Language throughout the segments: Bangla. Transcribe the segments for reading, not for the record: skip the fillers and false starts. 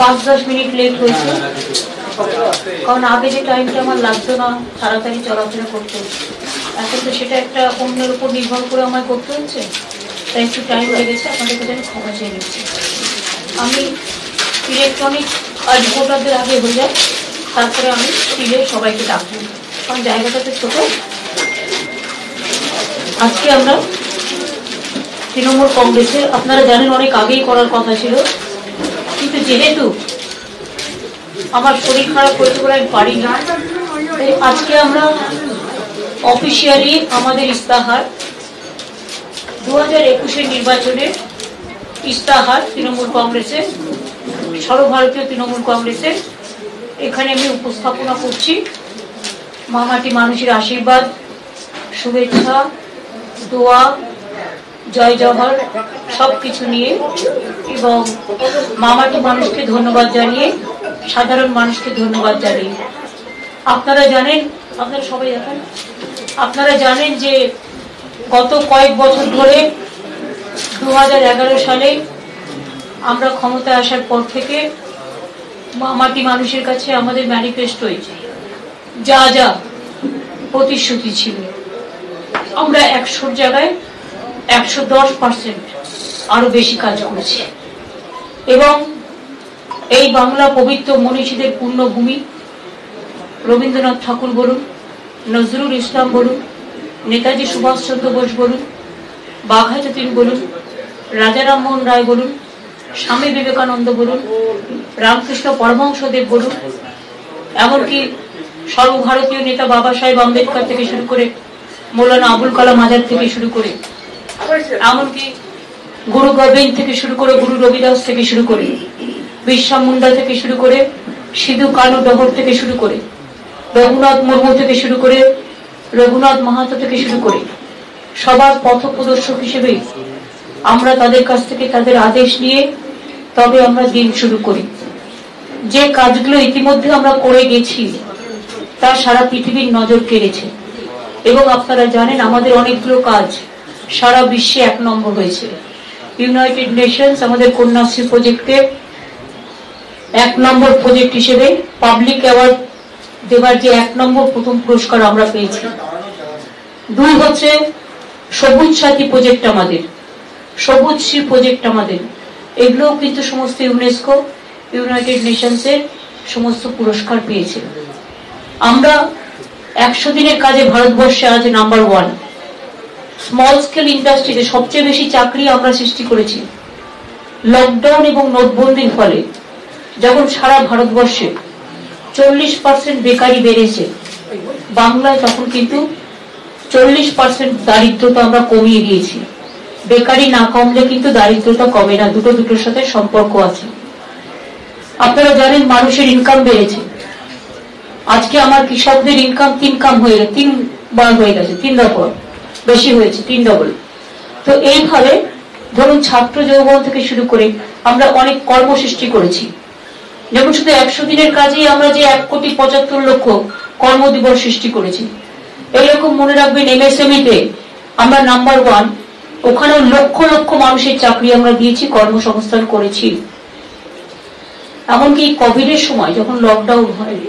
5-10 মিনিট লেট হয়েছে, কারণ আগে যে টাইমটা আমার লাগতো না তাড়াতাড়ি চলাফেরা করতে, এখন তো সেটা একটা অন্যের উপর নির্ভর করে আমায় করতে হচ্ছে, তাই একটু টাইম লেগেছে। আপনাদের কাছে আমি ক্ষমা চেয়ে নিচ্ছি। আমি ইলেকট্রনিক আজ ভোটারদের আগে হয়ে যায়, তারপরে আমি স্টিলে সবাইকে ডাকবো, কারণ জায়গাটা তো ছোট। আজকে আমরা তৃণমূল কংগ্রেসের, আপনারা জানেন অনেক আগেই করার কথা ছিল, কিন্তু যেহেতু আমার শরীর খারাপ হয়েছে বলে আমি পারিনি, আজকে আমরা অফিসিয়ালি আমাদের ইস্তাহার 2021-এর নির্বাচনের ইস্তাহার তৃণমূল কংগ্রেসের, সর্বভারতীয় তৃণমূল কংগ্রেসের এখানে আমি উপস্থাপনা করছি। মামাটি মানুষের আশীর্বাদ, শুভেচ্ছা, দোয়া, জয় জওহর সবকিছু নিয়ে, এবং মামাটি মানুষকে ধন্যবাদ জানিয়ে, সাধারণ মানুষকে ধন্যবাদ জানিয়ে। আপনারা জানেন, আপনারা সবাই জানেন, আপনারা জানেন যে গত কয়েক বছর ধরে 2011 সালে আমরা ক্ষমতায় আসার পর থেকে মামাটি মানুষের কাছে আমাদের ম্যানিফেস্টোয় যা যা প্রতিশ্রুতি ছিল, আমরা 100 জায়গায় 110% আরো বেশি কাজ করেছি। এবং এই বাংলা পবিত্র মনীষীদের পূর্ণভূমি, রবীন্দ্রনাথ ঠাকুর বলুন, নজরুল ইসলাম বলুন, নেতাজি সুভাষচন্দ্র বোস বলুন, বাঘা যতীন বলুন, রাজা রামমোহন রায় বলুন, স্বামী বিবেকানন্দ বলুন, রামকৃষ্ণ পরমহংসদেব বলুন, এমনকি সর্বভারতীয় নেতা বাবা সাহেব আম্বেদকর থেকে শুরু করে মৌলানা আবুল কালাম আজাদ থেকে শুরু করে, এমনকি গুরু গোবিন্দ থেকে শুরু করে, গুরু রবিদাস থেকে শুরু করে, বিরসা মুন্ডা থেকে শুরু করে, সিধু কানু ডহর থেকে শুরু করে, রঘুনাথ মুর্মু থেকে শুরু করে, রঘুনাথ মাহাতো থেকে শুরু করে, সবার পথ প্রদর্শক হিসেবে আমরা তাদের কাছ থেকে তাদের আদেশ নিয়ে তবে আমরা দিন শুরু করি। যে কাজগুলো ইতিমধ্যে আমরা করে গেছি তা সারা পৃথিবীর নজর কেড়েছে, এবং আপনারা জানেন আমাদের অনেকগুলো কাজ সারা বিশ্বে 1 নম্বর হয়েছে। ইউনাইটেড নেশনস আমাদের কন্যাশ্রী প্রজেক্টকে 1 নম্বর প্রজেক্ট হিসেবে পাবলিক অ্যাওয়ার্ড দেবার যে 1 নম্বর প্রথম পুরস্কার আমরা পেয়েছি। 2 হচ্ছে সবুজ সাথী প্রজেক্ট, আমাদের সবুজ শ্রী প্রজেক্ট আমাদের, এগুলোও কিন্তু সমস্ত ইউনেস্কো, ইউনাইটেড নেশনসের সমস্ত পুরস্কার পেয়েছে। আমরা 100 দিনের কাজে ভারতবর্ষে আজ নাম্বার 1। স্মল স্কেল ইন্ডাস্ট্রিতে সবচেয়ে বেশি চাকরি আমরা সৃষ্টি করেছি। লকডাউন এবং নোটবন্দির ফলে যখন সারা ভারতবর্ষে 40% বেকারি বেড়েছে, বাংলায় তখন কিন্তু 40% দারিদ্রতা আমরা কমিয়ে দিয়েছি। বেকারি না কমলে কিন্তু দারিদ্রতা কমে না, দুটোর সাথে সম্পর্ক আছে। আপনারা জানেন মানুষের ইনকাম বেড়েছে। আজকে আমার কৃষকদের ইনকাম 3 বার হয়ে গেছে, 3 দফা বেশি হয়েছে, 3 ডবল। তো এইভাবে ধরুন ছাত্র যৌবন থেকে শুরু করে আমরা অনেক কর্ম সৃষ্টি করেছি। যেমন শুধু 100 দিনের কাজেই আমরা যে 1,75,00,000 কর্মদিবস সৃষ্টি করেছি। এইরকম মনে রাখবেন MSME-তে আমরা নাম্বার 1, ওখানেও লক্ষ লক্ষ মানুষের চাকরি আমরা দিয়েছি, কর্মসংস্থান করেছি। এমনকি কোভিডের সময় যখন লকডাউন হয়,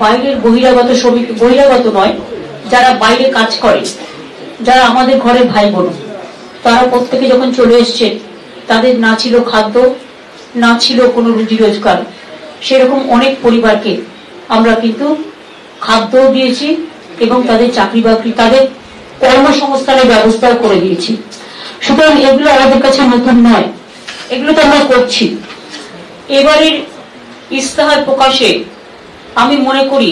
বাইরের বহিরাগত শ্রমিক, বহিরাগত নয়, যারা বাইরে কাজ করে, যারা আমাদের ঘরের ভাই বোন, তারা প্রত্যেকে যখন চলে এসছে, তাদের না ছিল খাদ্য, না ছিল কোনো রুজি রোজগার, সেরকম অনেক পরিবারকে আমরা কিন্তু খাদ্য দিয়েছি এবং তাদের চাকরি বাকরি, তাদের কর্মসংস্থানের ব্যবস্থা করে দিয়েছি। সুতরাং এগুলো আমাদের কাছে নতুন নয়, এগুলো তো আমরা করছি। এবারের ইস্তাহার প্রকাশে আমি মনে করি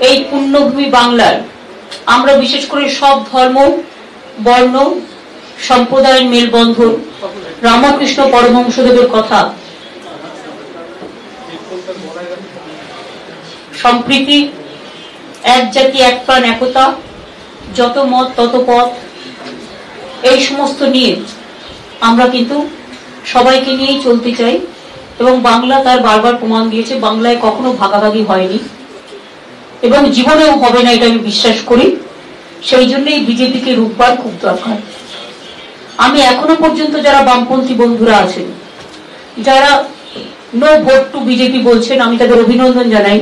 এই পুণ্যভূমি বাংলার আমরা বিশেষ করে সব ধর্ম, বর্ণ, সম্প্রদায়ের মেলবন্ধন, রামকৃষ্ণ পরমহংসদেবের কথা, সম্প্রীতি, এক জাতি এক প্রাণ একতা, যত মত তত পথ, এই সমস্ত নিয়ে আমরা কিন্তু সবাইকে নিয়েই চলতে চাই। এবং বাংলা তার বারবার প্রমাণ দিয়েছে, বাংলায় কখনো ভাগাভাগি হয়নি এবং জীবনেও হবে না, এটা আমি বিশ্বাস করি। সেই জন্যই বিজেপিকে রূপবার খুব দরকার। আমি এখনো পর্যন্ত যারা বামপন্থী বন্ধুরা আছেন, যারা নো ভোট টু বিজেপি বলছেন, আমি তাদের অভিনন্দন জানাই।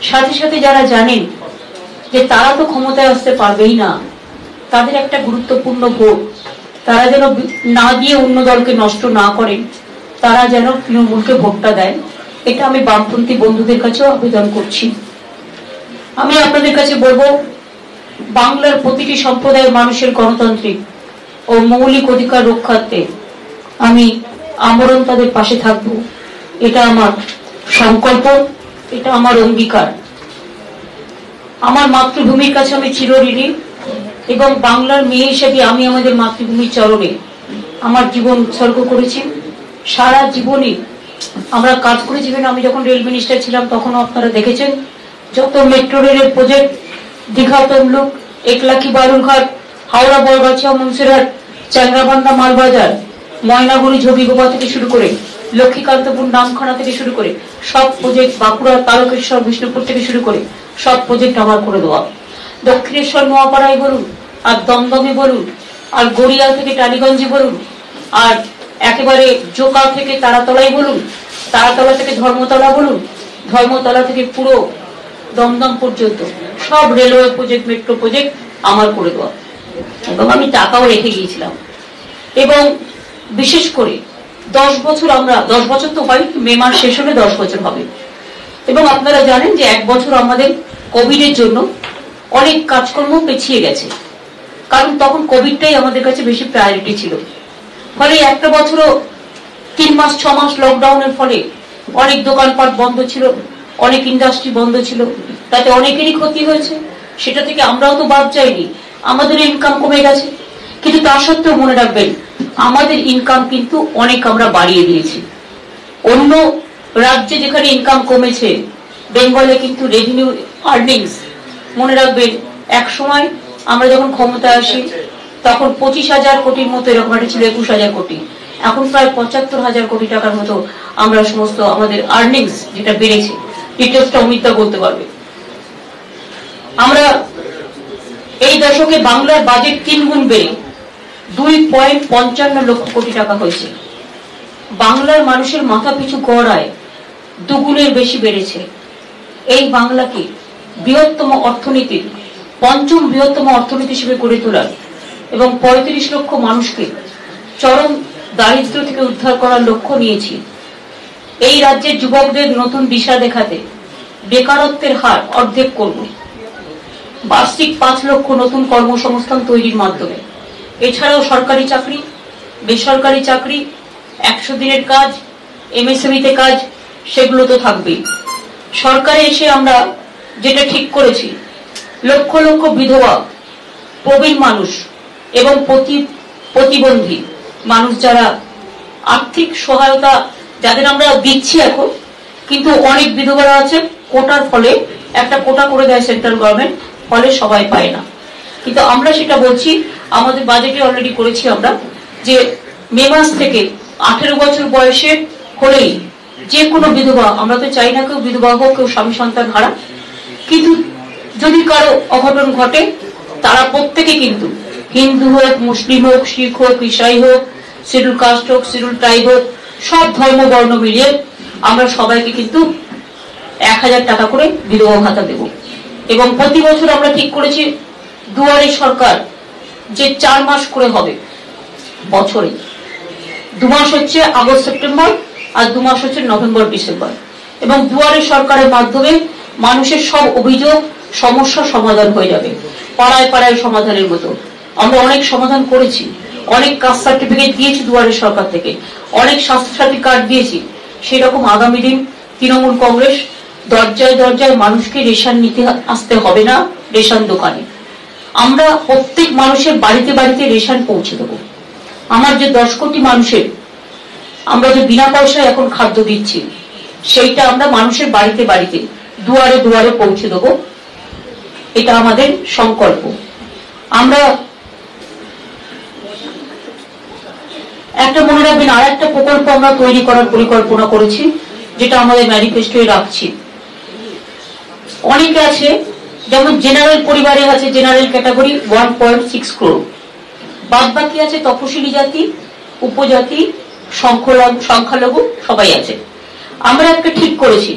সাথে সাথে যারা জানেন যে তারা তো ক্ষমতায় আসতে পারবেই না, তাদের একটা গুরুত্বপূর্ণ ভোট তারা যেন না দিয়ে অন্য দলকে নষ্ট না করেন, তারা যেন তৃণমূলকে ভোটটা দেয়, এটা আমি বামপন্থী বন্ধুদের কাছেও আবেদন করছি। আমি আপনাদের কাছে বলবো, বাংলার প্রতিটি সম্প্রদায়ের মানুষের গণতান্ত্রিক ও মৌলিক অধিকার রক্ষার্থে আমি আমরণ তাদের পাশে থাকবো, এটা আমার সংকল্প, এটা আমার অঙ্গীকার। আমার মাতৃভূমির কাছে আমি চিরঋণী এবং বাংলার মেয়ে হিসেবে আমি আমাদের মাতৃভূমির চরণে আমার জীবন উৎসর্গ করেছি। সারা জীবনে আমরা কাজ করেছি। আমি যখন রেল মিনিস্টার ছিলাম তখনও আপনারা দেখেছেন যত মেট্রো রেলের প্রজেক্ট, দীঘা তমলুক, একলাখি বালুরঘাট, হাওড়া বরগাছিয়া মুন্সিরহাট, চ্যাংরাবান্ধা মালবাজার, ময়নাগুড়ি ঝবিগোপা থেকে শুরু করে লক্ষ্মীকান্তপুর নামখানা থেকে শুরু করে সব প্রজেক্ট, বাঁকুড়া তারকেশ্বর বিষ্ণুপুর থেকে শুরু করে সব প্রজেক্ট আমার করে দেওয়া। দক্ষিণেশ্বর নোয়াপাড়ায় বলুন, আর দমদমে বলুন, আর গড়িয়া থেকে টালিগঞ্জে বলুন, আর একেবারে জোকা থেকে তারাতলায় বলুন, তারাতলা থেকে ধর্মতলা বলুন, ধর্মতলা থেকে পুরো দমদম পর্যন্ত সব রেলওয়ে প্রজেক্ট, মেট্রো প্রজেক্ট আমার করে দেওয়া। এবং আমি টাকাও রেখে গিয়েছিলাম। এবং বিশেষ করে 10 বছর, আমরা 10 বছর তো হয়, মে মাস শেষ হলে 10 বছর হবে। এবং আপনারা জানেন যে 1 বছর আমাদের কোভিডের জন্য অনেক কাজকর্ম পেছিয়ে গেছে, কারণ তখন কোভিডটাই আমাদের কাছে বেশি প্রায়োরিটি ছিল। ফলে একটা বছরও 3 মাস 6 মাস লকডাউনের ফলে অনেক দোকানপাট বন্ধ ছিল, অনেক ইন্ডাস্ট্রি বন্ধ ছিল, তাতে অনেকেরই ক্ষতি হয়েছে। সেটা থেকে আমরাও তো বাদ যাইনি, আমাদের ইনকাম কমে গেছে। কিন্তু তা সত্ত্বেও মনে রাখবেন, আমাদের ইনকাম কিন্তু অনেক আমরা বাড়িয়ে দিয়েছি। অন্য রাজ্যে যেখানে ইনকাম কমেছে, বেঙ্গলে কিন্তু রেভিনিউ আর্নিংস, মনে রাখবেন এক সময় আমরা যখন ক্ষমতায় আসি তখন 25,000 কোটির মতো এরকম একটা ছিল, 21,000 কোটি, এখন প্রায় 75,000 কোটি টাকার মতো আমরা সমস্ত আমাদের আর্নিংস যেটা বেড়েছে। ডিটেলসটা অমিতদা বলতে পারবে। আমরা এই দশকে বাংলার বাজেট 3 গুণ বেড়ে 2.55 লক্ষ কোটি টাকা হয়েছে। বাংলার মানুষের মাথা পিছু গড় আয় 2 গুণের বেশি বেড়েছে। এই বাংলাকে বৃহত্তম অর্থনীতির 5ম বৃহত্তম অর্থনীতি হিসেবে গড়ে তোলার এবং 35 লক্ষ মানুষকে চরম দারিদ্র্য থেকে উদ্ধার করার লক্ষ্য নিয়েছি। এই রাজ্যের যুবকদের নতুন দিশা দেখাতে বেকারত্বের হার অর্ধেক করব। বার্ষিক 5 লক্ষ নতুন কর্মসংস্থান তৈরির মাধ্যমে। এছাড়াও সরকারি চাকরি, বেসরকারি চাকরি, 100 দিনের কাজ, এমএসএমইতে কাজ, সেগুলো তো থাকবেই। সরকারে এসে আমরা যেটা ঠিক করেছি, লক্ষ লক্ষ বিধবা, প্রবীণ মানুষ এবং প্রতিবন্ধী মানুষ, যারা আর্থিক সহায়তা যাদের আমরা দিচ্ছি এখন, কিন্তু অনেক বিধবারা আছে কোটার ফলে, একটা কোটা করে দেয় সেন্ট্রাল গভর্নমেন্ট, ফলে সবাই পায় না। কিন্তু আমরা সেটা বলছি, আমাদের বাজেটে অলরেডি করেছি আমরা, যে মে মাস থেকে 18 বছর বয়সে হলেই যে কোনো বিধবা, আমরা তো চাই না কেউ বিধবা হোক, কেউ স্বামী সন্তান হারা, কিন্তু যদি কারো অঘটন ঘটে, তারা প্রত্যেকে কিন্তু হিন্দু হোক, মুসলিম হোক, শিখ হোক, ইসাই হোক, শিডিউল কাস্ট হোক, শিডিউল ট্রাইব হোক, সব ধর্ম বর্ণ মিলিয়ে আমরা সবাইকে কিন্তু 1000 টাকা করে বিধবা ভাতা দেব। এবং প্রতি বছর আমরা ঠিক করেছি দুয়ারে সরকার, যে 4 মাস করে হবে বছরে। 2 মাস হচ্ছে আগস্ট সেপ্টেম্বর, আর 2 মাস হচ্ছে নভেম্বর ডিসেম্বর। এবং দুয়ারে সরকারের মাধ্যমে মানুষের সব অভিযোগ, সমস্যা সমাধান হয়ে যাবে, পাড়ায় পাড়ায় সমাধানের মতো। আমরা অনেক সমাধান করেছি, অনেক কাস্ট সার্টিফিকেট দিয়েছি দুয়ারে সরকার থেকে, অনেক স্বাস্থ্যসাথী কার্ড দিয়েছি। সেরকম আগামী দিন তৃণমূল কংগ্রেস দরজায় দরজায় মানুষকে রেশন নিতে আসতে হবে না, রেশন দোকানে আমরা প্রত্যেক মানুষের বাড়িতে বাড়িতে রেশন পৌঁছে দেবো। আমার যে 10 কোটি মানুষের আমরা যে বিনা পয়সায় এখন খাদ্য দিচ্ছি, সেইটা আমরা মানুষের বাড়িতে বাড়িতে, দুয়ারে দুয়ারে পৌঁছে দেবো। এটা আমাদের সংকল্প। আমরা একটা, মনে রাখবেন, আর একটা প্রকল্প আমরা তৈরি করার পরিকল্পনা করেছি, যেটা আমাদের ম্যানিফেস্টোয় রাখছি। অনেকে আছে, যেমন জেনারেল পরিবারে আছে, জেনারেল ক্যাটাগরি 1.6 crore, বাদ বাকি আছে তপশিলি জাতি, উপজাতি, সংখ্যালঘু, সবাই আছে। আমরা একটা ঠিক করেছি,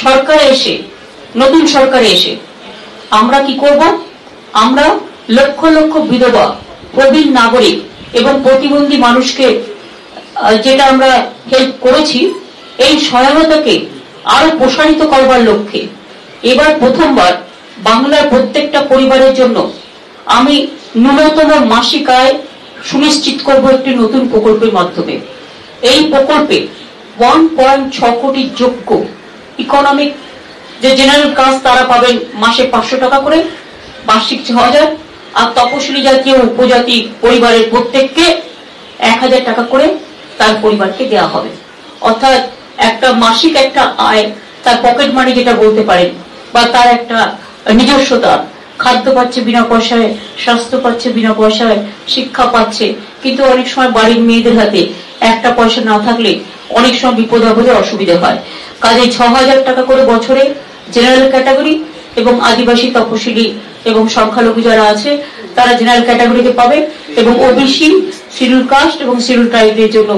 সরকারে এসে, নতুন সরকারে এসে আমরা কি করব, আমরা লক্ষ লক্ষ বিধবা, প্রবীণ নাগরিক এবং প্রতিবন্ধী মানুষকে যেটা আমরা হেল্প করেছি, এই সহায়তাকে আরো প্রসারিত করবার লক্ষ্যে এবার প্রথমবার বাংলার প্রত্যেকটা পরিবারের জন্য আমি ন্যূনতম মাসিক আয় সুনিশ্চিত করব একটি নতুন প্রকল্পের মাধ্যমে। এই প্রকল্পে 1.6 কোটি যোগ্য ইকোনমিক যে জেনারেল কাস্ট তারা পাবেন মাসে 500 টাকা করে, বার্ষিক 6000, আর তপশিলি জাতীয় উপজাতি পরিবারের প্রত্যেককে 1000 টাকা করে তার পরিবারকে দেওয়া হবে। অর্থাৎ একটা মাসিক একটা আয়, তার পকেট মানি যেটা বলতে পারেন, বা তার একটা নিজস্বতা, খাদ্য পাচ্ছে বিনা পয়সায়, স্বাস্থ্য পাচ্ছে বিনা পয়সায়, শিক্ষা পাচ্ছে। কিন্তু অনেক সময় বাড়ির মেয়েদের হাতে একটা পয়সা না থাকলে অনেক সময় বিপদ আপদে অসুবিধা হয়। কাজে 6000 টাকা করে বছরে জেনারেল ক্যাটাগরি এবং আদিবাসী, তপশিলি এবং সংখ্যালঘু যারা আছে তারা জেনারেল ক্যাটাগরিতে পাবে, এবং ওবিসি, শিডিউল কাস্ট এবং শিডিউল ট্রাইবের জন্য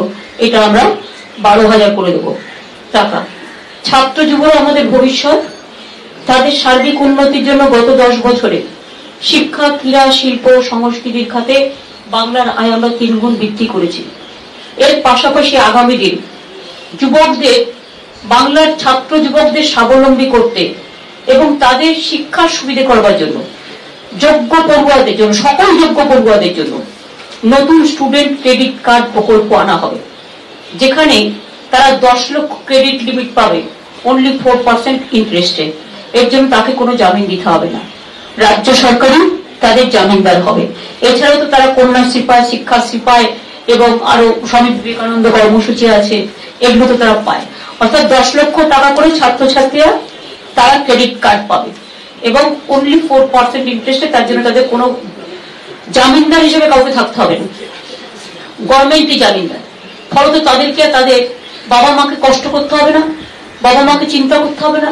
এটা আমরা 12,000 করে দেবো টাকা। ছাত্র যুবরা আমাদের ভবিষ্যৎ, তাদের সার্বিক উন্নতির জন্য গত 10 বছরে শিক্ষা, ক্রীড়া, শিল্প, সংস্কৃতির খাতে বাংলার আয় আমরা 3 গুণ বৃদ্ধি করেছি। এর পাশাপাশি আগামী দিন যুবকদের, বাংলার ছাত্র যুবকদের স্বাবলম্বী করতে এবং তাদের শিক্ষার সুবিধা করবার জন্য, যোগ্য পড়ুয়াদের জন্য, সকল যোগ্য পড়ুয়াদের জন্য নতুন স্টুডেন্ট ক্রেডিট কার্ড প্রকল্প আনা হবে, যেখানে তারা 10 লক্ষ ক্রেডিট লিমিট পাবে অনলি 4% ইন্টারেস্টে। এর জন্য তাকে কোনো জামিন দিতে হবে না, রাজ্য সরকারই তাদের জামিনদার হবে। এছাড়াও তো তারা কন্যাশ্রী পায়, শিক্ষাশ্রী পায় এবং আরো স্বামী বিবেকানন্দ কর্মসূচি আছে, এগুলো তো তারা পায়। অর্থাৎ 10 লক্ষ টাকা করে ছাত্রছাত্রীরা তারা ক্রেডিট কার্ড পাবে এবং অনলি 4% ইন্টারেস্টে। তার জন্য তাদের কোনো জামিনদার হিসেবে কাউকে থাকতে হবে না, গভর্নমেন্টই জামিনদার। ফলত তাদেরকে তাদের বাবা মাকে কষ্ট করতে হবে না, বাবা মাকে চিন্তা করতে হবে না,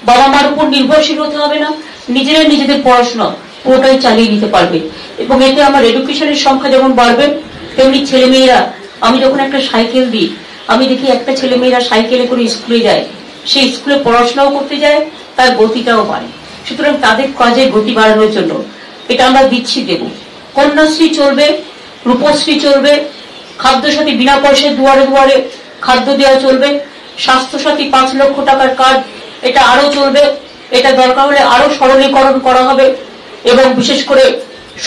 বাবা মার উপর নির্ভরশীল হতে হবে না, নিজেরা নিজেদের পড়াশোনা পুরোটাই চালিয়ে নিতে পারবে। এবং এতে আমার এডুকেশনের সংখ্যা যেমন বাড়বে, তেমনি ছেলেমেয়েরা, আমি যখন একটা সাইকেল দিই, আমি দেখি একটা ছেলেমেয়েরা সাইকেলে করে স্কুলে যায়, সেই স্কুলে পড়াশোনাও করতে যায়, তার গতিটাও বাড়ে। সুতরাং তাদের কাজের গতি বাড়ানোর জন্য এটা আমরা দিচ্ছি, দেব। কন্যাশ্রী চলবে, রূপশ্রী চলবে, খাদ্যসাথী বিনা পয়সায় দুয়ারে দুয়ারে খাদ্য দেওয়া চলবে, স্বাস্থ্যসাথী 5 লক্ষ টাকার কার্ড এটা আরো চলবে, এটা দরকার হলে আরো সরলীকরণ করা হবে এবং বিশেষ করে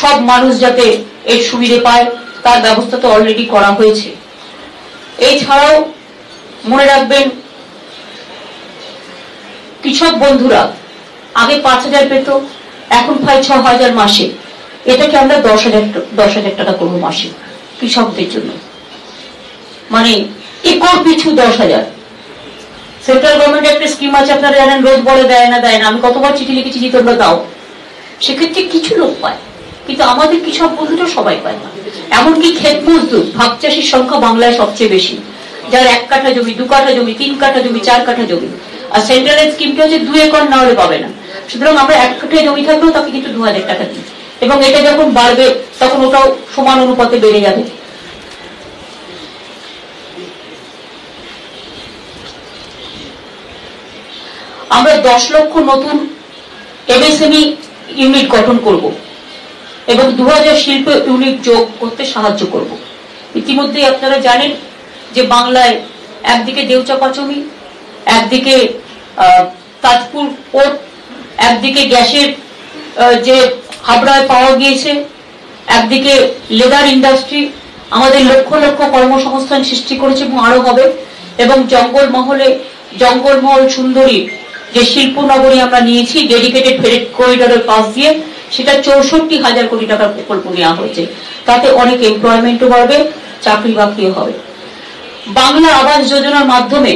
সব মানুষ যাতে এর সুবিধে পায় তার ব্যবস্থা তো অলরেডি করা হয়েছে। এছাড়াও মনে রাখবেন, কৃষক বন্ধুরা আগে 5,000 পেত, এখন প্রায় 6,000 মাসে। এটাকে আমরা 10,000 টাকা করবো মাসে কৃষকদের জন্য, মানে একর পিছু 10,000। সেন্ট্রাল গভর্নমেন্ট একটা স্কিম আছে, আপনারা জানেন, রোজ বলে দেয় না দেয় না, আমি কতবার চিঠি লিখেছি যে তোমরা দাও। সেক্ষেত্রে কিছু লোক পায়, কিন্তু আমাদের কৃষক বন্ধুরা সবাই পায় না। এমনকি ক্ষেত মজদুর, ভাগ চাষির সংখ্যা বাংলায় সবচেয়ে বেশি, যার 1 কাঠা জমি, 2 কাঠা জমি, 3 কাঠা জমি, 4 কাঠা জমি। আর সেন্ট্রালের স্কিমটা হচ্ছে 2 একর না হলে পাবে না। সুতরাং আমরা 1 কাঠা জমি থাকলেও তাকে কিন্তু 2,000 টাকা দিই, এবং এটা যখন বাড়বে তখন ওটাও সমান অনুপাতে বেড়ে যাবে। আমরা 10 লক্ষ নতুন এমএসএমই ইউনিট গঠন করব এবং 2000 শিল্প ইউনিট যোগ করতে সাহায্য করব। ইতিমধ্যে আপনারা জানেন যে বাংলায় একদিকে দেউচাপাচমি, একদিকে তাজপুর পোর্ট, একদিকে গ্যাসের যে হাবড়ায় পাওয়া গিয়েছে, একদিকে লেদার ইন্ডাস্ট্রি আমাদের লক্ষ লক্ষ কর্মসংস্থান সৃষ্টি করেছে এবং আরো হবে। এবং জঙ্গলমহল সুন্দরী যে শিল্প নগরী আমরা নিয়েছি ডেডিকেটেড ফ্রেট করিডোরের পাশ দিয়ে, সেটা 64,000 কোটি টাকার প্রকল্প নেওয়া হয়েছে। তাতে অনেক এমপ্লয়মেন্টও বাড়বে, চাকরি বাকরিও হবে। বাংলা আবাস যোজনার মাধ্যমে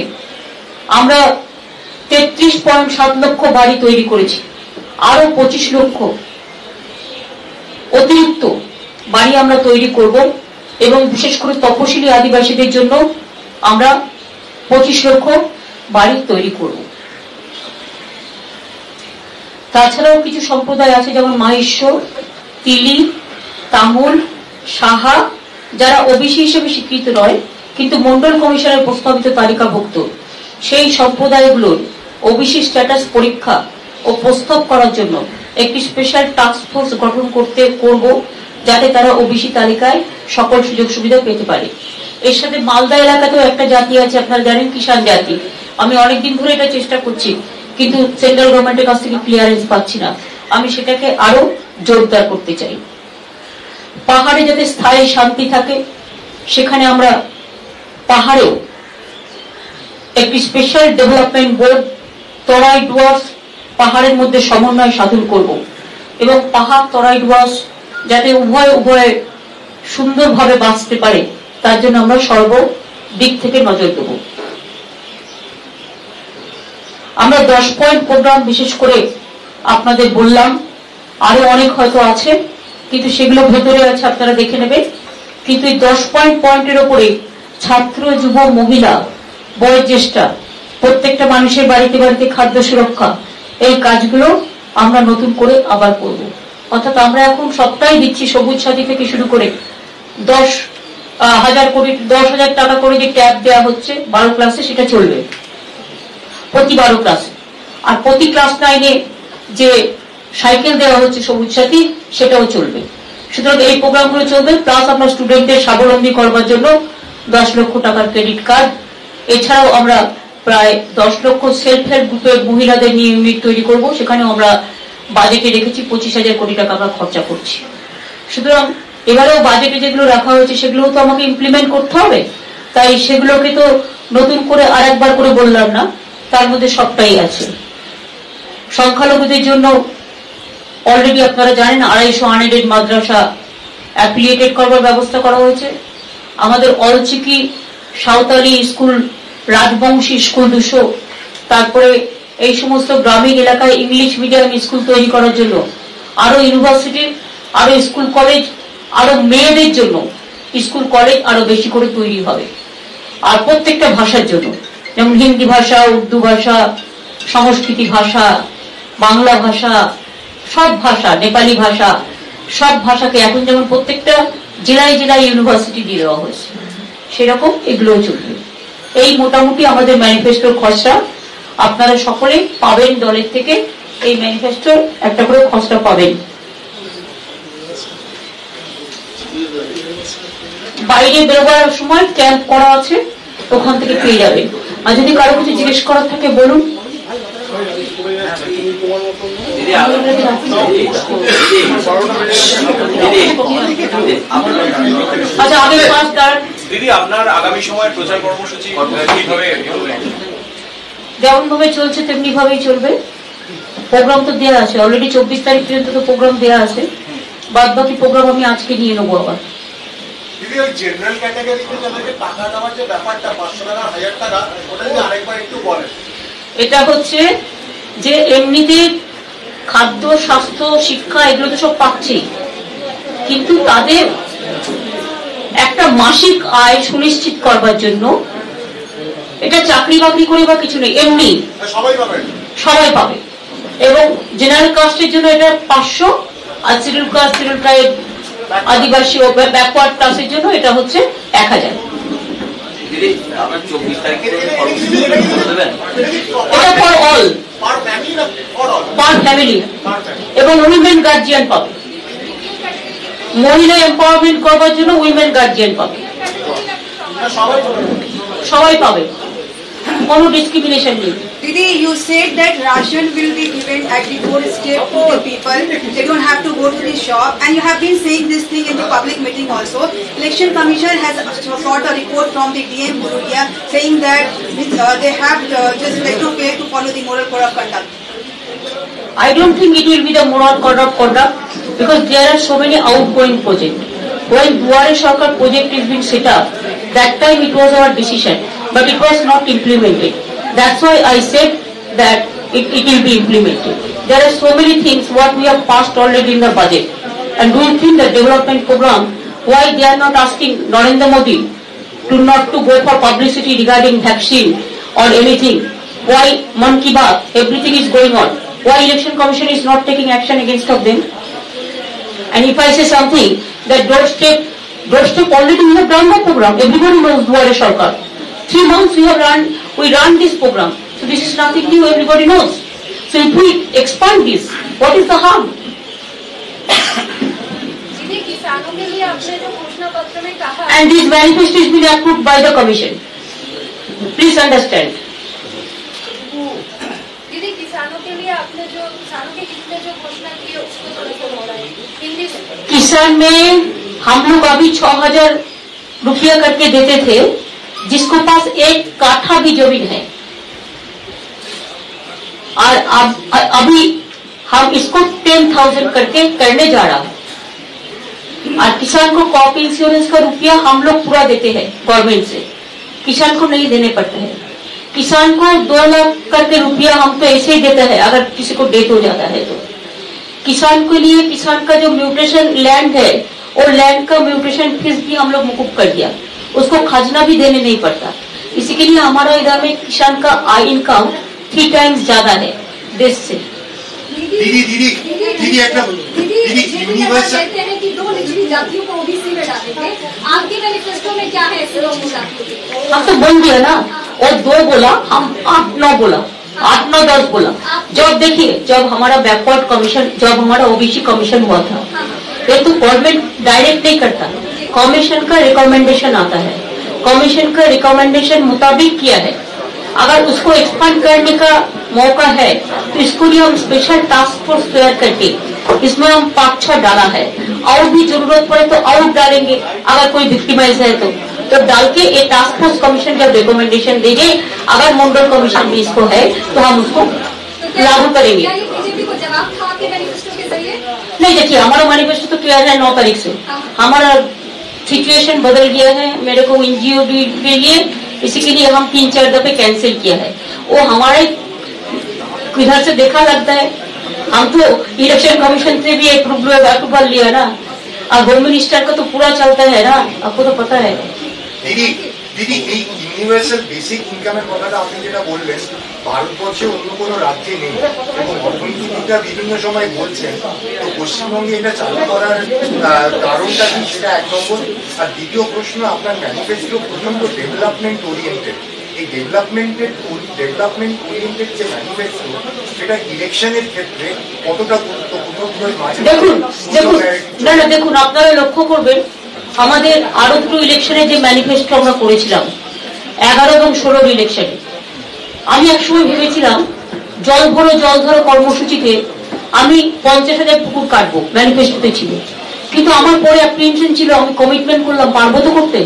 আমরা 33.7 লক্ষ বাড়ি তৈরি করেছি, আরো 25 লক্ষ অতিরিক্ত বাড়ি আমরা তৈরি করব এবং বিশেষ করে তপশিলি আদিবাসীদের জন্য আমরা 25 লক্ষ বাড়ি তৈরি করব। তাছাড়াও কিছু সম্প্রদায় আছে, যেমন মাহিষ্য, তিলি, তামুল, সাহা, যারা ওবিসি হিসেবে স্বীকৃত নয় কিন্তু মন্ডল কমিশনের প্রস্তাবিত তালিকাভুক্ত, সেই সম্প্রদায়গুলোর ওবিসি স্ট্যাটাস পরীক্ষা ও প্রস্তাব করার জন্য একটি স্পেশাল টাস্ক ফোর্স গঠন করব, যাতে তারা ওবিসি তালিকায় সকল সুযোগ সুবিধা পেতে পারে। এর সাথে মালদা এলাকাতেও একটা জাতি আছে, আপনারা জানেন, কিষাণ জাতি। আমি অনেকদিন ধরে এটা চেষ্টা করছি, কিন্তু সেন্ট্রাল গভর্নমেন্টের কাছ থেকে ক্লিয়ারেন্স পাচ্ছি না। আমি সেটাকে আরো জোরদার করতে চাই। পাহাড়ে যাতে স্থায়ী শান্তি থাকে, সেখানে আমরা পাহাড়েও একটি স্পেশাল ডেভেলপমেন্ট বোর্ড, তরাই ডুয়ার্স পাহাড়ের মধ্যে সমন্বয় সাধন করব এবং পাহাড় তরাই ডুয়ার্স যাতে উভয়ে সুন্দরভাবে বাঁচতে পারে, তার জন্য আমরা সর্বদিক থেকে নজর দেব। আমরা 10 পয়েন্ট প্রোগ্রাম বিশেষ করে আপনাদের বললাম, আরো অনেক হয়তো আছে, কিন্তু সেগুলো ভেতরে আছে, আপনারা দেখে নেবেন। কিন্তু এই 10 পয়েন্টের উপরে ছাত্র, যুব, মহিলা, বয়োজ্যেষ্ঠা, প্রত্যেকটা মানুষের বাড়িতে বাড়িতে খাদ্য সুরক্ষা, এই কাজগুলো আমরা নতুন করে আবার করব। অর্থাৎ আমরা এখন সবটাই দিচ্ছি, সবুজ সাথী থেকে শুরু করে 10,000 টাকা করে যে ট্যাব দেওয়া হচ্ছে 12 ক্লাসে, সেটা চলবে প্রতি 12 ক্লাসে। আর প্রতি ক্লাস 9-এ যে সাইকেল দেওয়া হচ্ছে সবুজ সাথী, সেটাও চলবে। সুতরাং এই প্রোগ্রামগুলো চলবে। প্লাস আমরা স্টুডেন্টদের স্বাবলম্বী করবার জন্য 10 লক্ষ টাকার ক্রেডিট কার্ড, এছাড়াও আমরা প্রায় 10 লক্ষ সেলফ হেল্প গ্রুপের মহিলাদের নিয়ে ইউনিট তৈরি করব। সেখানেও আমরা বাজেটে রেখেছি 25,000 কোটি টাকা আমরা খরচা করছি। সুতরাং এবারেও বাজেটে যেগুলো রাখা হয়েছে সেগুলো তো আমাকে ইমপ্লিমেন্ট করতে হবে, তাই সেগুলোকে তো নতুন করে আরেকবার করে বললাম না, তার মধ্যে সবটাই আছে। সংখ্যালঘুদের জন্য অলরেডি আপনারা জানেন 250 আনএডেড মাদ্রাসা অ্যাফিলিয়েটেড করবার ব্যবস্থা করা হয়েছে। আমাদের অলচিকি, সাঁওতালি স্কুল, রাজবংশী স্কুল 200, তারপরে এই সমস্ত গ্রামীণ এলাকায় ইংলিশ মিডিয়াম স্কুল তৈরি করার জন্য আরো ইউনিভার্সিটি, আরো স্কুল কলেজ, আরো মেয়েদের জন্য স্কুল কলেজ আরো বেশি করে তৈরি হবে। আর প্রত্যেকটা ভাষার জন্য, যেমন হিন্দি ভাষা, উর্দু ভাষা, সংস্কৃতি ভাষা, বাংলা ভাষা, সব ভাষা, নেপালি ভাষা, সব ভাষাকে এখন যেমন প্রত্যেকটা জেলায় জেলায় ইউনিভার্সিটি দিয়ে দেওয়া হয়েছে, সেরকম এগুলোও চলবে। এই মোটামুটি আমাদের ম্যানিফেস্টোর খসড়া। আপনারা সকলে পাবেন, দলের থেকে এই ম্যানিফেস্টোর একটা করে খসড়া পাবেন। বাইরে বেরোবার সময় ক্যাম্প করা আছে, ওখান থেকে পেয়ে যাবেন। আর যদি কারো কিছু জিজ্ঞেস করার থাকে বলুন। আচ্ছা, আগে দিদি, আপনার আগামী সময়ের প্রচার কর্মসূচি কিভাবে? যেমন ভাবে চলছে তেমনি ভাবেই চলবে। প্রোগ্রাম তো দেওয়া আছে অলরেডি, 24 তারিখ পর্যন্ত তো প্রোগ্রাম দেওয়া আছে। বাদ বাকি প্রোগ্রাম আমি আজকে নিয়ে নেবো আবার। দিদি, ওই জেনারেল ক্যাটাগরিতে যাদেরকে টাকা দেওয়ার যে ব্যাপারটা 500 টাকা 1000 টাকা, ওটা যদি আরেকবার একটু বলেন। এটা হচ্ছে যে এমনিতে খাদ্য, স্বাস্থ্য, শিক্ষা এগুলো তো সব পাচ্ছি, কিন্তু তাদের একটা মাসিক আয় সুনিশ্চিত করবার জন্য, এটা চাকরি বাকরি করে বা কিছু নেই, এমনি সবাই পাবে। এবং জেনারেল কাস্টের জন্য এটা 500, আর শিডিউল কাস্ট, শিডিউল ট্রাইব, আদিবাসী ও ব্যাকওয়ার্ড ক্লাসের জন্য এটা হচ্ছে 1000। এটা ফর অল, পার ফ্যামিলি, এবং উইমেন গার্জিয়ান পাবে। মহিলা এম্পাওয়ারমেন্ট করবার জন্য উইমেন গার্জিয়ান পাবে, সবাই পাবে, কোনো ডিসক্রিমিনেশন নেই। Didi, you said that ration will be given at the doorstep to the people. They don't have to go to the shop. And you have been saying this thing in the public meeting also. Election Commission has sought a report from the DM Burudia saying that they have just to pay to follow the moral code of conduct. I don't think it will be the moral code of conduct, because there are so many outgoing projects. When Duare Sarkar project is being set up, that time it was our decision, but it was not implemented. That's why I said that it will be implemented. There are so many things what we have passed already in the budget. And do you think the development program, why they are not asking Narendra Modi to not to go for publicity regarding vaccine or anything? Why Man Ki Baat, everything is going on? Why Election Commission is not taking action against of them? And if I say something, that doorstep already we have done the program. Everybody knows Duare Sarkar. 3 months we have run We run this program. So this is nothing new, everybody knows. So if we expand this, what is the harm? किसानों के लिए आपने जो घोषणा पत्र में कहा, And this manifesto has been approved by the commission. Please understand. दीदी किसानों के लिए आपने जो किसानों के हित में जो घोषणा की है उसको थोड़ा सा दोहराइए हिंदी से। किसान में हम लोग अभी 6,000 रुपया करके देते थे, जिसको पास एक काठा भी जमीन है, और अभी हम इसको 10,000 करके करने जा रहा है। और किसान को क्रॉप इंश्योरेंस का रुपया हम लोग पूरा देते हैं गवर्नमेंट से, किसान को नहीं देने पड़ते हैं। किसान को 2 लाख करके रुपया हम तो ऐसे ही देते हैं अगर किसी को डेथ हो जाता है तो। किसान के लिए किसान का जो म्यूटेशन लैंड है, और लैंड का म्यूटेशन फीस भी हम लोग मुकुब कर दिया, उसको खजना भी देने नहीं पड़ता। इसी के लिए हमारा इधर में किसान का आई इनकम 3 टाइम्स ज्यादा है देश से। दीदी यूनिवर्सल कहते हैं कि 2 निचली जातियों को ओबीसी में डालेंगे, आपके मैनिफेस्टो में क्या है ऐसे लोगों जातियों के? हम तो बोल दिया ना, और 2 बोला, हम 8-9 बोला, 8-9-10 बोला। जब देखिए, जब हमारा बैकवर्ड कमीशन, जब हमारा ओबीसी कमीशन हुआ था, ये तो गवर्नमेंट डायरेक्ट नहीं करता, कमीशन का रिकमेंडेशन आता है, कमीशन का रिकमेंडेशन मुताबिक किया है। अगर उसको एक्सपांड करने का मौका है तो इसको लिए हम स्पेशल टास्क फोर्स तैयार करके इसमें हम 5-6 डाला है, और भी जरूरत पड़े तो और डालेंगे। अगर कोई विक्टिमाइज है तो डाल के ये टास्क फोर्स कमीशन जब रिकमेंडेशन देंगे, अगर मंडल कमीशन भी इसको है तो हम उसको लागू करेंगे। बीजेपी को जवाब था आपके मैनिफेस्टो के जरिए? नहीं, देखिए हमारा मैनिफेस्टो तो क्लियर है 9 तारीख से। हमारा सिचुएशन बदल गया है, मेरे को एनजीओ के लिए, इसी के लिए हम 3-4 दफे कैंसिल किया है। वो हमारे इधर से देखा लगता है, हम तो इलेक्शन कमीशन से भी अप्रूवल लिया ना, और होम मिनिस्टर का तो पूरा चलता है ना, आपको तो पता है। দিদি এই ইউনিভার্সাল বেসিক ইনকামের কথাটা আপনি যেটা বললেন, ভারতবর্ষে অন্য কোনো রাজ্যে নেই এবং অর্থনীতিবিদরা বিভিন্ন সময় বলছেন, তো পশ্চিমবঙ্গে এটা চালু করার কারণটা কি, সেটা 1 নম্বর। আর দ্বিতীয় প্রশ্ন, আপনার ম্যানিফেস্টো প্রচন্ড ডেভেলপমেন্ট ওরিয়েন্টেড, এই ডেভেলপমেন্ট ওরিয়েন্টেড যে ম্যানিফেস্টো, সেটা ইলেকশনের ক্ষেত্রে কতটা গুরুত্বপূর্ণ? দেখুন আপনারা লক্ষ্য করবেন, আমাদের আরো 2 ইলেকশনে যে ম্যানিফেস্টো আমরা করেছিলাম 11 এবং 16 ইলেকশনে, আমি একসময় ভেবেছিলাম জল ভরো জল ধরো কর্মসূচিতে আমি 50,000 পুকুর কাটবো, ম্যানিফেস্টোতে ছিল। কিন্তু আমার পরে অ্যাপ্রিহেনশন ছিল, আমি কমিটমেন্ট করলাম পারবো তো করতে,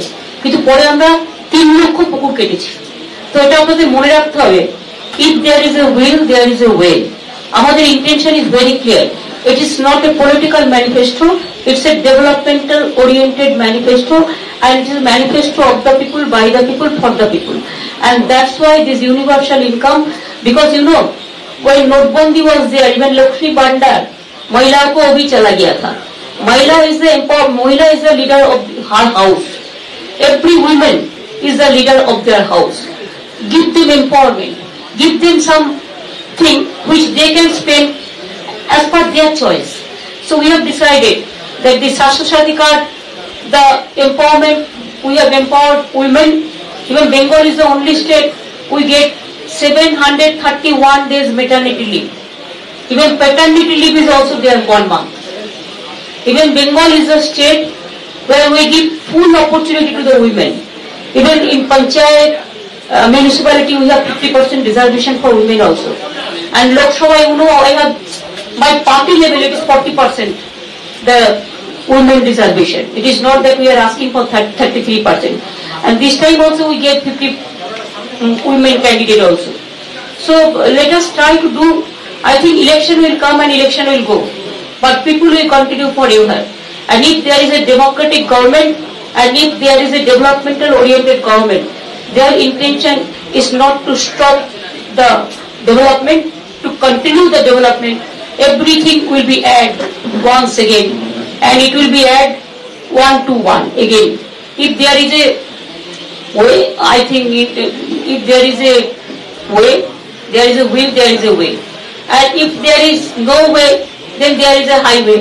কিন্তু পরে আমরা 3 লক্ষ পুকুর কেটেছি। তো এটা আপনাদের মনে রাখতে হবে, if there is a will there is a way. আমাদের intention is very clear. It is not a political manifesto, it's a developmental oriented manifesto, and it is a manifesto of the people, by the people, for the people. And that's why this universal income, because you know, when Notbandi was there, even Lakshmi Bandar, Mahila ko abhi chala gaya tha. Mahila is the leader of her house. Every woman is the leader of their house. Give them empowerment, give them something which they can spend as per their choice. So we have decided that the Shashtra Shati card, the empowerment, we have empowered women. Even Bengal is the only state we get 731 days maternity leave. Even paternity leave is also there 1 month. Even Bengal is a state where we give full opportunity to the women. Even in Panchayat municipality we have 50% reservation for women also. And Lok Sabha, you know, I have by party level it is 40% the women reservation. It is not that we are asking for 33%. And this time also we get 50 women candidate also. So let us try to do, I think election will come and election will go, but people will continue forever. And if there is a democratic government, and if there is a developmental oriented government, their intention is not to stop the development, to continue the development. Everything will be added once again, and it will be added 1 to 1 again. If there is a way, I think if there is a way, there is a will, there is a way. And if there is no way, then there is a highway.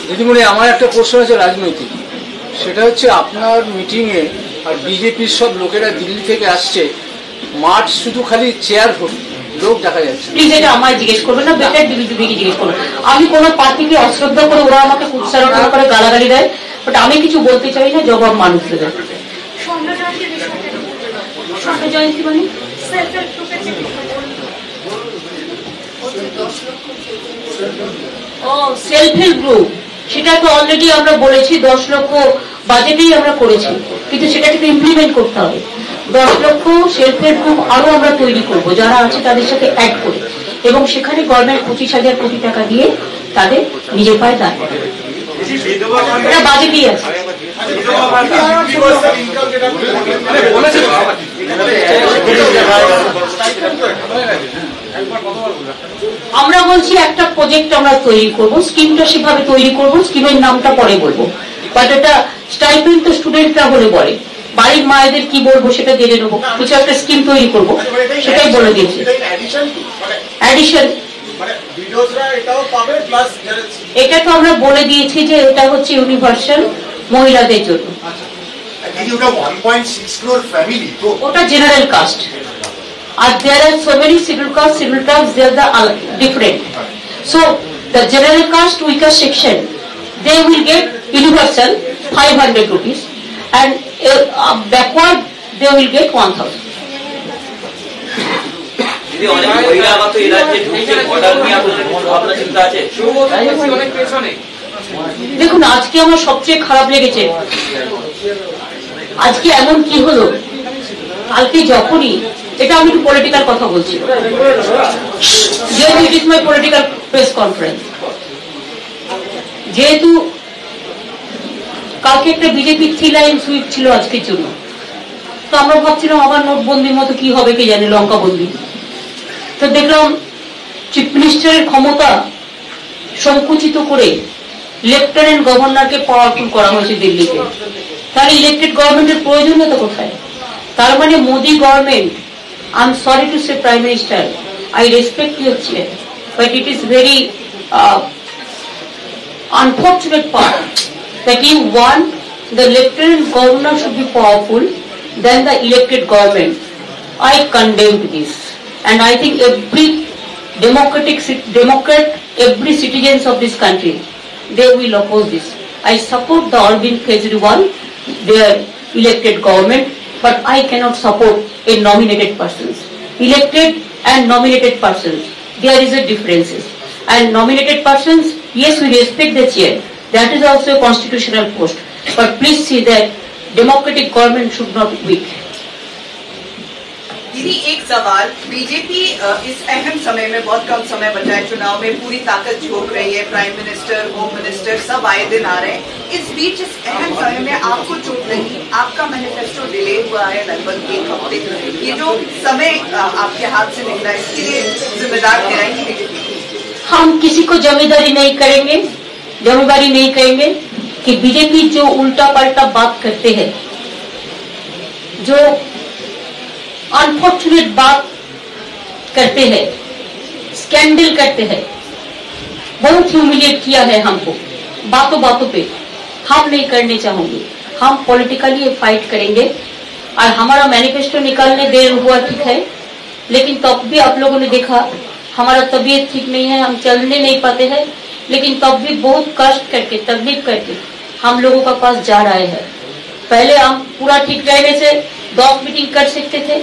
দিদিমণি, আমার একটা প্রশ্ন আছে রাজনৈতিক, সেটা হচ্ছে আপনার মিটিংয়ে আর বিজেপির সব লোকেরা দিল্লি থেকে আসছে, মাঠ শুধু খালি চেয়ার লোক দেখা যাচ্ছে। প্লিজ এটা আমায় জিজ্ঞেস করবে না, বেটার বিজেপিকে জিজ্ঞেস করবে। আমি কোনো পার্টিকে অশ্রদ্ধা করে ওরা আমাকে কুৎসারোপণ করে গালাগালি দেয়, বাট আমি কিছু বলতে চাই না, জবাব মানুষকে দেয়। স্বর্ণ জয়ন্তীর বিষয়টা স্বর্ণ জয়ন্তী মানে সেলফ হেল্প গ্রুপের যে ও সেলফ হেল্প গ্রুপ, সেটা তো অলরেডি আমরা বলেছি 10 লক্ষ বাজেটেই আমরা করেছি, কিন্তু সেটাকে তো ইমপ্লিমেন্ট করতে হবে। 10 লক্ষ সেলফ হেল্প গ্রুপ আরো আমরা তৈরি করব যারা আছে তাদের সাথে অ্যাড করে, এবং সেখানে গভর্নমেন্ট 25,000 কোটি টাকা দিয়ে তাদের নিজের পায়ে দাঁড় করাবে। এটা বাজেটেই আছে। আমরা বলছি একটা প্রজেক্ট আমরা তৈরি করব, স্কিমটা সেভাবে তৈরি করব, স্কিমের নামটা পরে বলবো, বাট এটা স্টাইপেন্ড তো স্টুডেন্টরা বলে বলে, বাড়ির মায়েদের কি বলবো সেটা জেনে নেবো, কিছু একটা স্কিম তৈরি করব, সেটাই বলে দিয়েছি। অ্যাডিশন এটা তো আমরা বলে দিয়েছি যে এটা হচ্ছে ইউনিভার্সাল মহিলাদের জন্য। ওটা জেনারেল কাস্ট, আর there are so many scheduled castes, they are the different. So the general caste weaker section, they will get universal 500 rupees, and backward they will get 1,000. অনেক বহিরাগত এই রাজ্যে ঢুকছে, অর্ডার নিয়ে আপনাদের ভাবনা চিন্তা আছে? দেখুন, আজকে আমার সবচেয়ে খারাপ লেগেছে, আজকে এমন কি হলো, কালকে যখনই, এটা আমি একটু পলিটিক্যাল কথা বলছি, যেহেতু it is my political press conference, যেহেতু কালকে একটা বিজেপি 3 লাইন সুইপ ছিল আজকের জন্য, তো আমরা ভাবছিলাম আবার নোটবন্দির মতো কি হবে কে জানে, লঙ্কা বন্দি। তো দেখলাম চিফ মিনিস্টারের ক্ষমতা সংকুচিত করে লেফটেন্যান্ট গভর্নরকে পাওয়ারফুল করা হয়েছে দিল্লিতে। তাহলে ইলেক্টেড গভর্নমেন্টের প্রয়োজনীয়তা কোথায়? তার মানে Modi government, I am sorry to say prime minister, I respect your chair, but it is very unfortunate part that you want the lieutenant governor should be powerful than the elected government. I condemn this, and I think every democrat, every citizens of this country, they will oppose this. I support the Arvind Kejriwal, their elected government, but I cannot support a nominated persons. Elected and nominated persons, there is a differences. And nominated persons, yes, we respect the chair. That is also a constitutional post. But please see that democratic government should not be weak. दीदी एक सवाल, बीजेपी इस अहम समय में, बहुत कम समय बचा है चुनाव में, पूरी ताकत झोंक रही है, प्राइम मिनिस्टर, होम मिनिस्टर सब आए दिन आ रहे हैं। इस बीच इस अहम समय में आपको चोट लगी, आपका मैनिफेस्टो डिले हुआ है लगभग 1 हफ्ते, ये जो समय आपके हाथ से निकला है, इसके लिए जिम्मेदार ठहराएंगे बीजेपी? हम किसी को जमींदारी नहीं करेंगे, जमींदारी नहीं करेंगे कि बीजेपी जो उल्टा पलटा बात करते हैं, जो अनफॉर्चुनेट बात करते हैं, स्कैंडल करते हैं, बहुत ह्यूमिलिएट किया है हमको बातों बातों पे, हम नहीं करने चाहेंगे। हम पॉलिटिकली फाइट करेंगे, और हमारा मैनिफेस्टो निकालने देर हुआ ठीक है, लेकिन तब भी आप लोगों ने देखा हमारा तबीयत ठीक नहीं है, हम चलने नहीं पाते हैं, लेकिन तब भी बहुत कष्ट करके, तकलीफ करके हम लोगों का पास जा रहे हैं। पहले हम पूरा ठीक रहने से 10 मीटिंग कर सकते थे,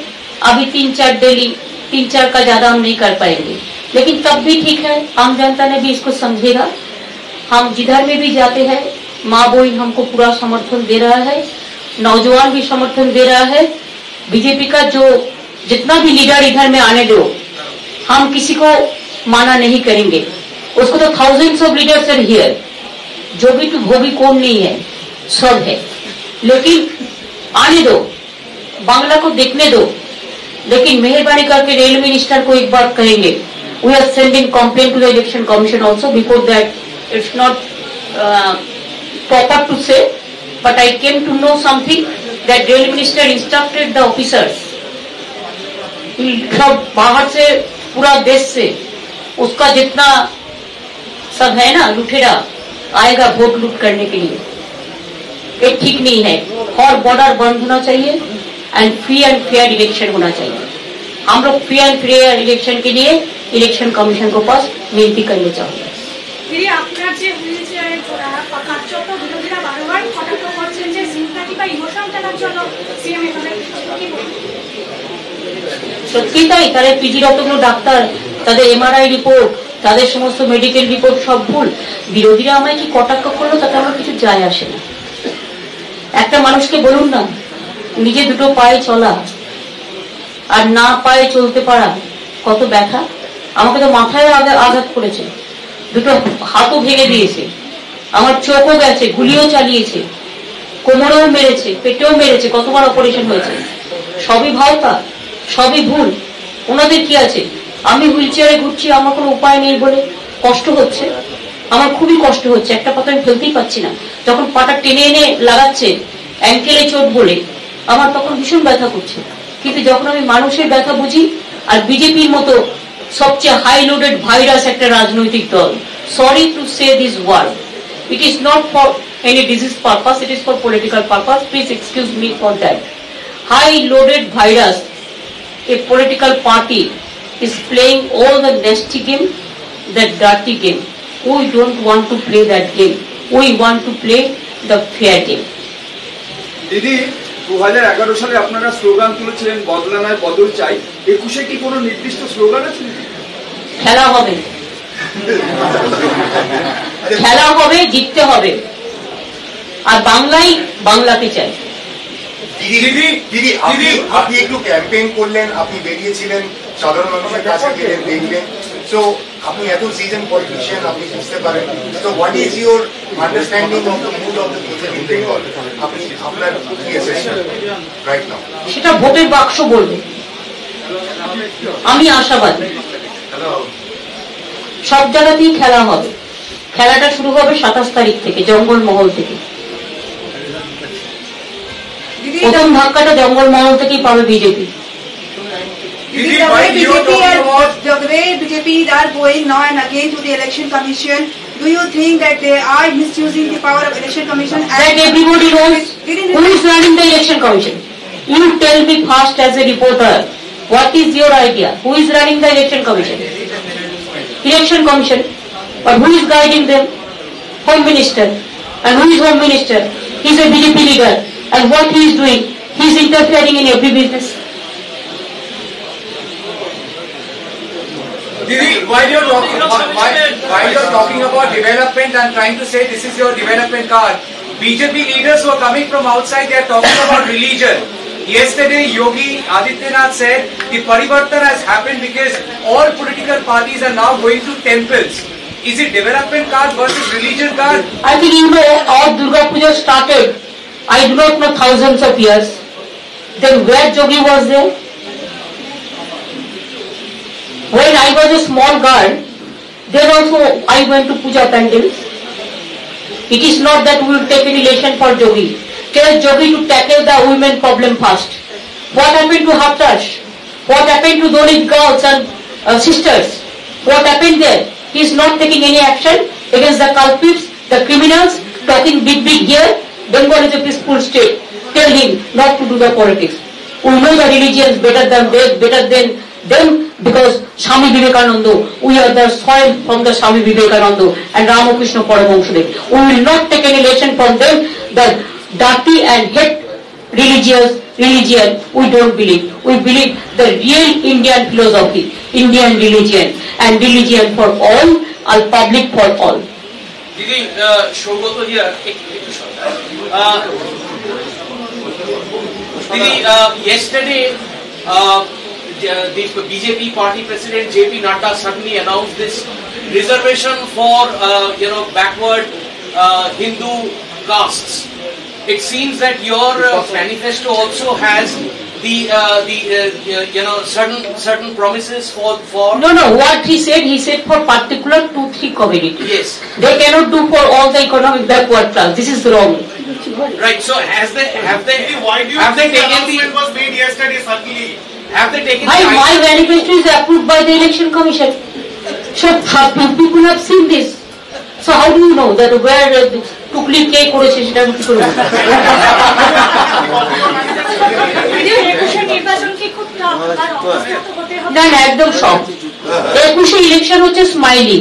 अभी 3-4 डेली, 3-4 का ज्यादा हम नहीं कर पाएंगे, लेकिन तब भी ठीक है, आम जनता ने भी इसको समझेगा। हम जिधर में भी जाते हैं, माँ बहन हमको पूरा समर्थन दे रहा है, नौजवान भी समर्थन दे रहा है। बीजेपी का जो जितना भी लीडर इधर में आने दो, हम किसी को माना नहीं करेंगे, उसको तो thousands of leaders are here, जो भी तो वो भी कौन नहीं है, सब है, लेकिन आने दो, बांग्ला को देखने दो। लेकिन मेहरबानी करके रेल मिनिस्टर को एक बात कहेंगे, we are sending complaint to the election commission also, before that it's not proper to say, but I came to know something that rail minister instructed the officers, सब बाहर से पूरा देश से उसका जितना सब है ना लुटेरा आएगा वोट लूट करने के लिए, ये ठीक नहीं है। और बॉर्डर बंद होना चाहिए and free and fair election होना चाहिए। हम लोग फ्री एंड फेयर इलेक्शन के लिए इलेक्शन कमीशन को पास विनती करने चाहेंगे। দিদি আপনার যে হুইল চেয়ারের কার্যত বিরোধীরা বারবার কটাক্ষ করছেন যে সিম্পাথি বা ইমোশন টানার জন্য সিএম এখানে কি বলবেন? সত্যি তাই, তাদের পিজির অতগুলো ডাক্তার, তাদের এমআরআই রিপোর্ট, তাদের সমস্ত মেডিকেল রিপোর্ট সব ভুল। বিরোধীরা আমায় কি কটাক্ষ করলো তাতে আমার কিছু যায় আসে না। একটা মানুষকে বলুন না, নিজে দুটো পায়ে চলা আর না পায়ে চলতে পারা কত ব্যথা। আমাকে তো মাথায় আঘাত করেছে, দুটো হাতও ভেঙে দিয়েছে, আমার চোখও গেছে, গুলিও চালিয়েছে, কোমরেও মেরেছে, পেটেও মেরেছে, কতবার অপারেশন হয়েছে। সবই ভাওতা, সবই ভুল। ওনাদের কি আছে? আমি হুইল চেয়ারে ঘুরছি, আমার কোনো উপায় নেই বলে কষ্ট হচ্ছে, আমার খুবই কষ্ট হচ্ছে। একটা পাতা আমি ফেলতেই পাচ্ছি না। যখন পাটা টেনে এনে লাগাচ্ছে অ্যাঙ্কেলে চোট বলে, আমার তখন ভীষণ ব্যথা করছে। কিন্তু যখন আমি মানুষের ব্যথা বুঝি, আর বিজেপির মতো সবচেয়ে হাই লোডেড ভাইরাস একটা রাজনৈতিক দল, sorry to say this word, it is not for any disease purpose, it is for political purpose, please excuse me for that. High loaded virus, a political party is playing all the nasty game, that dirty game. We don't want to play that game. We want to play the fair game. দিদি 2011 সালে আপনারা স্লোগান তুলেছিলেন বদলা নয় বদল চাই। 21-এ কি কোনো নির্দিষ্ট স্লোগান আছে? খেলা হবে, খেলা হবে, জিততে হবে, আর বাংলাকে চাই। দিদি আপনি একটু ক্যাম্পেইন করলেন, আপনি বেরিয়েছিলেন, সাধারণ মানুষের কাছে গেলেন, দেখলেন, সো আপনি এত সিজন পলিটিশিয়ান, আপনি বুঝতে পারেন। তো what is your understanding of the mood of the people in Bengal? আপনি আপনার কি অ্যাসেসমেন্ট রাইট নাও? সেটা ভোটের বাক্স বলবে। আমি আশাবাদী সব জায়গাতেই খেলা হবে। খেলাটা শুরু হবে 27 তারিখ থেকে, জঙ্গলমহল থেকে। প্রথম ধাক্কাটা জঙ্গলমহল থেকেই পাবে BJP. The way BJP are going now and again to the election commission, do you think that they are misusing the power of election commission? That everybody knows who is running the election commission. You tell me first as a reporter, what is your idea? Who is running the election commission? Election commission. But who is guiding them? Home Minister. And who is Home Minister? He is a BJP leader. And what he is doing? He is interfering in every business. Didi, while you're talking about development and trying to say this is your development card, BJP leaders who are coming from outside, they are talking about religion. Yesterday, Yogi Adityanath said the parivartan has happened because all political parties are now going to temples. Is it development card versus religion card? I think you know, all Durga Puja started, I do not know, thousands of years. Then where Yogi was there? When I was a small girl, then also I went to puja pandals. It is not that we will take an election for Yogi. Tell Yogi to tackle the women problem first. What happened to Haftash? What happened to Dalit girls and sisters? What happened there? He is not taking any action against the culprits, the criminals, talking big here. Bengal is a peaceful state. Tell him not to do the politics. We know the religions better than them because Swami Vivekananda, we are the soil from the Swami Vivekananda and Ramakrishna Paramahansa. We will not take an election from them. The dirty and hate religion, we don't believe. We believe the real Indian philosophy, Indian religion, and religion for all, and public for all. Didi, Shogoto here. Didi, yesterday, the BJP party president JP Nadda suddenly announced this reservation for backward Hindu castes. It seems that your manifesto also has the certain promises for No, what he said for particular 2-3 communities. Yes, they cannot do for all the economic backward class. This is wrong. Right. So have they taken the was made yesterday suddenly? Have they taken My manifesto is approved by the election commission. So people have seen this. So how do you know that where to টুকলি কে করেছে সেটা আমি কি করবো? নির্বাচন কি খুব না না, একদম সব 21-এ ইলেকশন হচ্ছে স্মাইলি।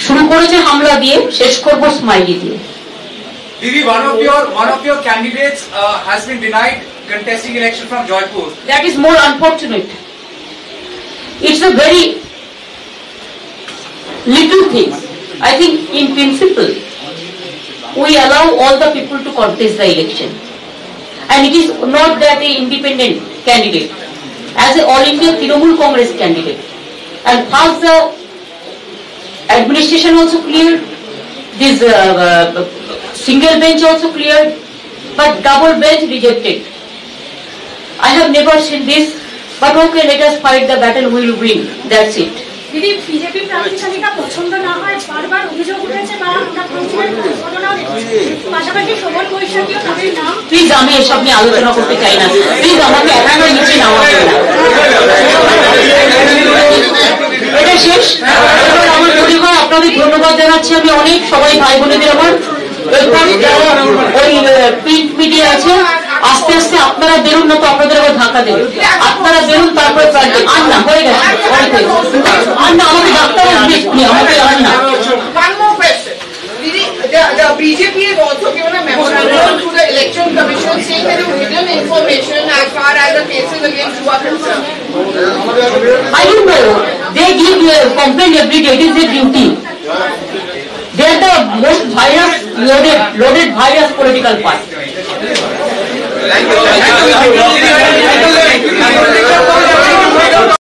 শুরু করেছে হামলা দিয়ে, শেষ করবো স্মাইলি দিয়ে। Didi, one of your candidates has been denied contesting election from Jaipur. That is more unfortunate. It's a very little thing. I think in principle, we allow all the people to contest the election. And it is not that an independent candidate, as an All India Trinamool Congress candidate. And first the administration also cleared, this single bench also cleared, but double bench rejected. I have never seen this, but okay, let us fight the battle, we will win. That's it. দিদি, বিজেপি প্রার্থী তালিকা পছন্দ না হয় বারবার অভিযোগ উঠেছে বা আমরা ঘটনাও দেখেছি। পাশাপাশি শোভন বৈশাখীও তাদের নাম। প্লিজ, আমি এসব নিয়ে আলোচনা করতে চাই না। প্লিজ আমাকে একা নিচে নাও। এটা শেষ। এবার আমার পরিবার আপনাদের ধন্যবাদ জানাচ্ছি আমি অনেক, সবাই ভাই বোনেদের আমার। এরপর ওই প্রিন্ট মিডিয়া আছে, আস্তে আস্তে আপনারা বেরোন, না তো আপনাদের আবার ধাক্কা দেবে। আপনারা বেরোন, তারপরে আর না হয়ে গেছে, আর না আমাকে ডাক্তার আমাকে আর না। One more question. The BJP has also given a memorandum to the Election Commission saying there is hidden information as far as the cases against you are concerned. I don't know. They give complaint every day. It is their duty. They are the most virus loaded virus political party. Thank you.